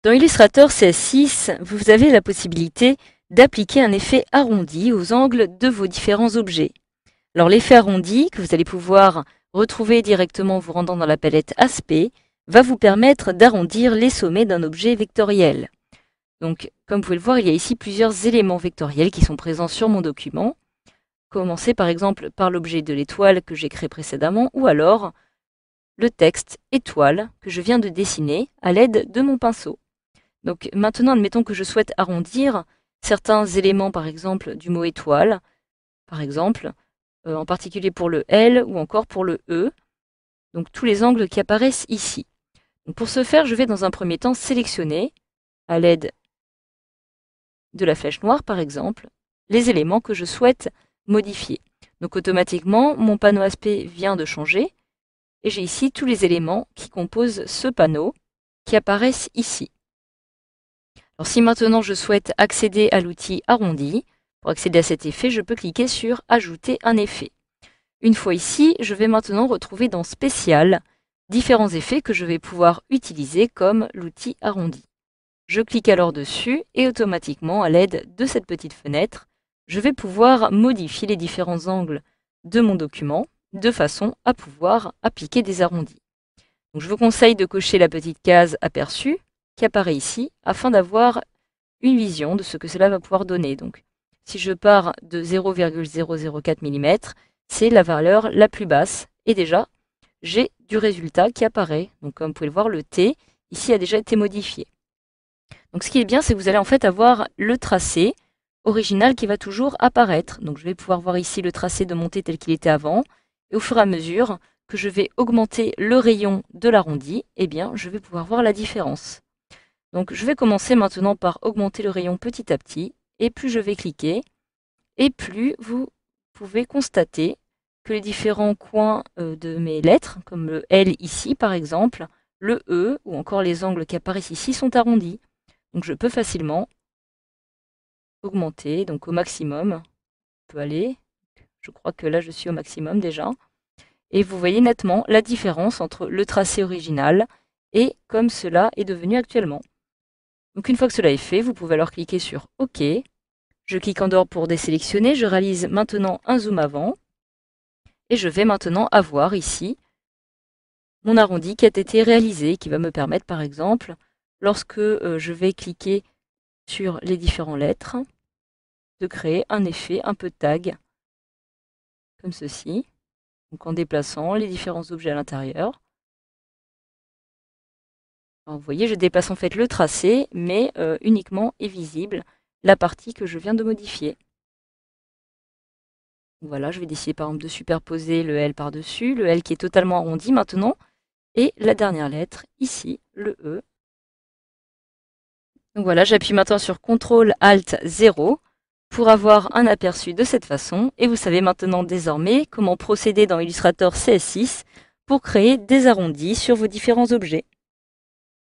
Dans Illustrator CS6, vous avez la possibilité d'appliquer un effet arrondi aux angles de vos différents objets. Alors l'effet arrondi, que vous allez pouvoir retrouver directement en vous rendant dans la palette Aspect, va vous permettre d'arrondir les sommets d'un objet vectoriel. Donc, comme vous pouvez le voir, il y a ici plusieurs éléments vectoriels qui sont présents sur mon document. Commencer par exemple par l'objet de l'étoile que j'ai créé précédemment, ou alors le texte étoile que je viens de dessiner à l'aide de mon pinceau. Donc maintenant, admettons que je souhaite arrondir certains éléments, par exemple du mot étoile, par exemple, en particulier pour le L ou encore pour le E, donc tous les angles qui apparaissent ici. Donc pour ce faire, je vais dans un premier temps sélectionner, à l'aide de la flèche noire par exemple, les éléments que je souhaite modifier. Donc automatiquement, mon panneau aspect vient de changer, et j'ai ici tous les éléments qui composent ce panneau qui apparaissent ici. Alors si maintenant je souhaite accéder à l'outil arrondi, pour accéder à cet effet, je peux cliquer sur Ajouter un effet. Une fois ici, je vais maintenant retrouver dans Spécial différents effets que je vais pouvoir utiliser comme l'outil arrondi. Je clique alors dessus et automatiquement, à l'aide de cette petite fenêtre, je vais pouvoir modifier les différents angles de mon document de façon à pouvoir appliquer des arrondis. Donc, je vous conseille de cocher la petite case aperçue qui apparaît ici afin d'avoir une vision de ce que cela va pouvoir donner. Donc, si je pars de 0,004 mm, c'est la valeur la plus basse et déjà j'ai du résultat qui apparaît. Donc comme vous pouvez le voir, le T ici a déjà été modifié. Donc ce qui est bien, c'est que vous allez en fait avoir le tracé original qui va toujours apparaître. Donc je vais pouvoir voir ici le tracé de mon T tel qu'il était avant, et au fur et à mesure que je vais augmenter le rayon de l'arrondi, eh bien je vais pouvoir voir la différence. Donc je vais commencer maintenant par augmenter le rayon petit à petit, et plus je vais cliquer, et plus vous pouvez constater que les différents coins de mes lettres, comme le L ici par exemple, le E ou encore les angles qui apparaissent ici sont arrondis. Donc je peux facilement augmenter, donc au maximum, on peut aller, je crois que là je suis au maximum déjà, et vous voyez nettement la différence entre le tracé original et comme cela est devenu actuellement. Donc une fois que cela est fait, vous pouvez alors cliquer sur OK. Je clique en dehors pour désélectionner, je réalise maintenant un zoom avant, et je vais maintenant avoir ici mon arrondi qui a été réalisé, qui va me permettre par exemple, lorsque je vais cliquer sur les différentes lettres, de créer un effet, un peu de tag, comme ceci, donc en déplaçant les différents objets à l'intérieur. Vous voyez, je déplace en fait le tracé, mais uniquement est visible la partie que je viens de modifier. Voilà, je vais décider par exemple de superposer le L par-dessus, le L qui est totalement arrondi maintenant, et la dernière lettre, ici, le E. Donc voilà, j'appuie maintenant sur CTRL-ALT-0 pour avoir un aperçu de cette façon, et vous savez maintenant désormais comment procéder dans Illustrator CS6 pour créer des arrondis sur vos différents objets.